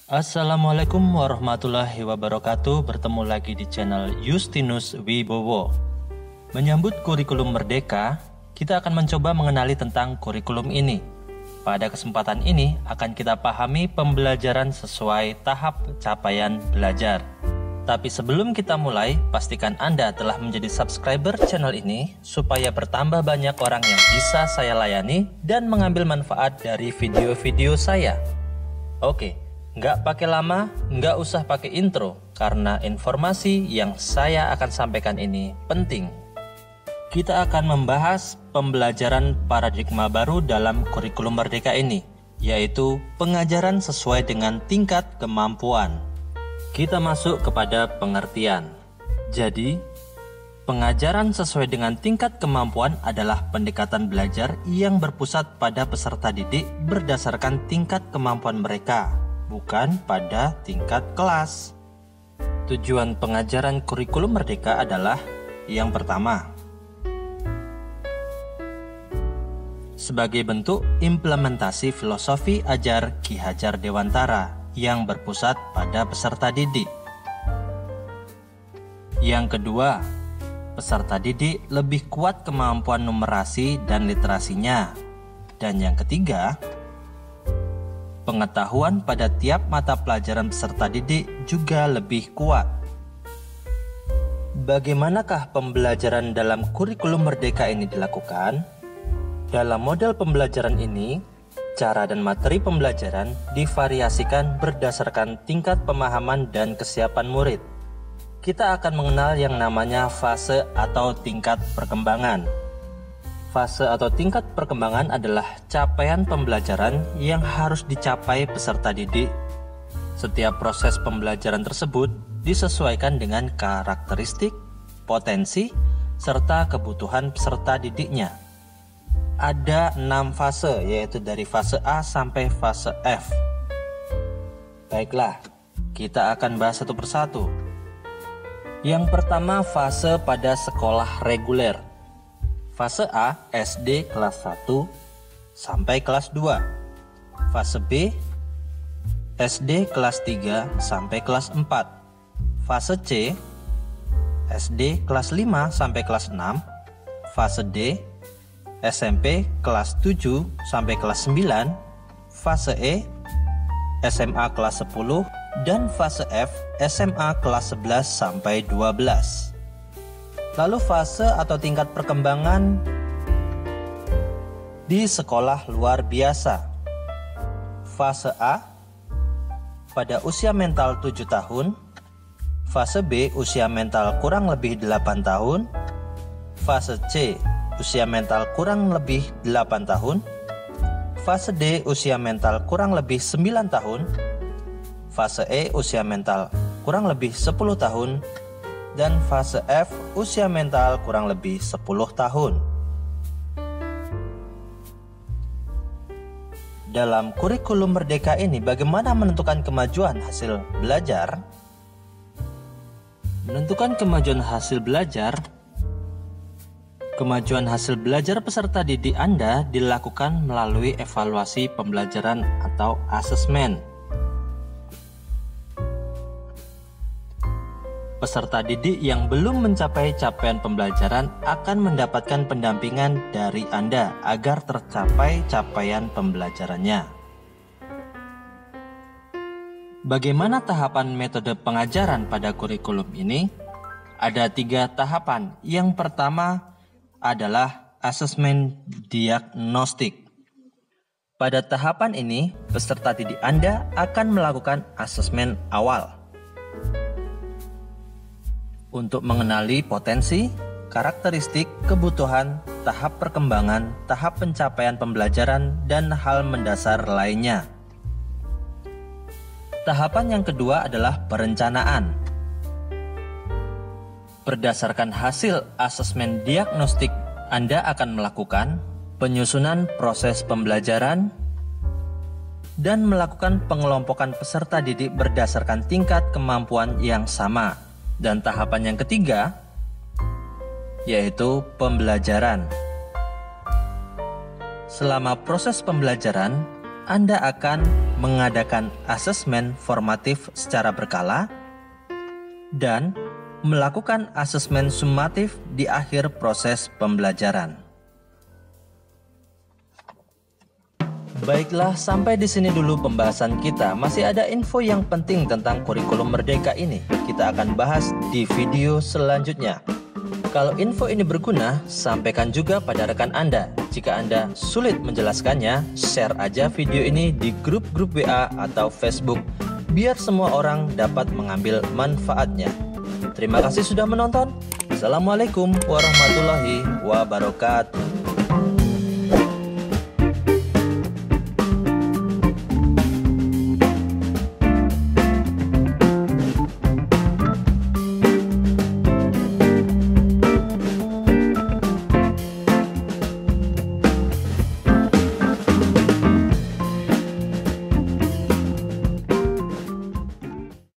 Assalamualaikum warahmatullahi wabarakatuh. Bertemu lagi di channel Justinus Wibowo. Menyambut kurikulum merdeka, kita akan mencoba mengenali tentang kurikulum ini. Pada kesempatan ini akan kita pahami pembelajaran sesuai tahap capaian belajar. Tapi sebelum kita mulai, pastikan Anda telah menjadi subscriber channel ini supaya bertambah banyak orang yang bisa saya layani dan mengambil manfaat dari video-video saya. Oke, nggak pakai lama, nggak usah pakai intro, karena informasi yang saya akan sampaikan ini penting. Kita akan membahas pembelajaran paradigma baru dalam kurikulum merdeka ini, yaitu pengajaran sesuai dengan tingkat kemampuan. Kita masuk kepada pengertian. Jadi, pengajaran sesuai dengan tingkat kemampuan adalah pendekatan belajar yang berpusat pada peserta didik berdasarkan tingkat kemampuan mereka, bukan pada tingkat kelas. Tujuan pengajaran kurikulum merdeka adalah yang pertama, sebagai bentuk implementasi filosofi ajar Ki Hajar Dewantara yang berpusat pada peserta didik. Yang kedua, peserta didik lebih kuat kemampuan numerasi dan literasinya. Dan yang ketiga, pengetahuan pada tiap mata pelajaran peserta didik juga lebih kuat. Bagaimanakah pembelajaran dalam kurikulum merdeka ini dilakukan? Dalam model pembelajaran ini, cara dan materi pembelajaran divariasikan berdasarkan tingkat pemahaman dan kesiapan murid. Kita akan mengenal yang namanya fase atau tingkat perkembangan. Fase atau tingkat perkembangan adalah capaian pembelajaran yang harus dicapai peserta didik. Setiap proses pembelajaran tersebut disesuaikan dengan karakteristik, potensi, serta kebutuhan peserta didiknya. Ada 6 fase, yaitu dari fase A sampai fase F. Baiklah, kita akan bahas satu persatu. Yang pertama, fase pada sekolah reguler. Fase A, SD kelas 1 sampai kelas 2. Fase B, SD kelas 3 sampai kelas 4. Fase C, SD kelas 5 sampai kelas 6. Fase D, SMP kelas 7 sampai kelas 9, fase E, SMA kelas 10, dan fase F, SMA kelas 11 sampai 12. Lalu fase atau tingkat perkembangan di sekolah luar biasa. Fase A, pada usia mental 7 tahun. Fase B, usia mental kurang lebih 8 tahun. Fase C, usia mental kurang lebih 8 tahun. Fase D, usia mental kurang lebih 9 tahun. Fase E, usia mental kurang lebih 10 tahun. Dan fase F, usia mental kurang lebih 10 tahun. Dalam kurikulum merdeka ini, bagaimana menentukan kemajuan hasil belajar? Menentukan kemajuan hasil belajar, kemajuan hasil belajar peserta didik Anda dilakukan melalui evaluasi pembelajaran atau asesmen. Peserta didik yang belum mencapai capaian pembelajaran akan mendapatkan pendampingan dari Anda agar tercapai capaian pembelajarannya. Bagaimana tahapan metode pengajaran pada kurikulum ini? Ada 3 tahapan. Yang pertama adalah asesmen diagnostik. Pada tahapan ini, peserta didik Anda akan melakukan asesmen awal untuk mengenali potensi, karakteristik, kebutuhan, tahap perkembangan, tahap pencapaian pembelajaran, dan hal mendasar lainnya. Tahapan yang kedua adalah perencanaan. Berdasarkan hasil asesmen diagnostik, Anda akan melakukan penyusunan proses pembelajaran dan melakukan pengelompokan peserta didik berdasarkan tingkat kemampuan yang sama. Dan tahapan yang ketiga, yaitu pembelajaran. Selama proses pembelajaran, Anda akan mengadakan asesmen formatif secara berkala, dan melakukan asesmen sumatif di akhir proses pembelajaran. Baiklah, sampai di sini dulu pembahasan kita. Masih ada info yang penting tentang kurikulum Merdeka ini. Kita akan bahas di video selanjutnya. Kalau info ini berguna, sampaikan juga pada rekan Anda. Jika Anda sulit menjelaskannya, share aja video ini di grup-grup WA atau Facebook, biar semua orang dapat mengambil manfaatnya. Terima kasih sudah menonton. Assalamualaikum warahmatullahi wabarakatuh.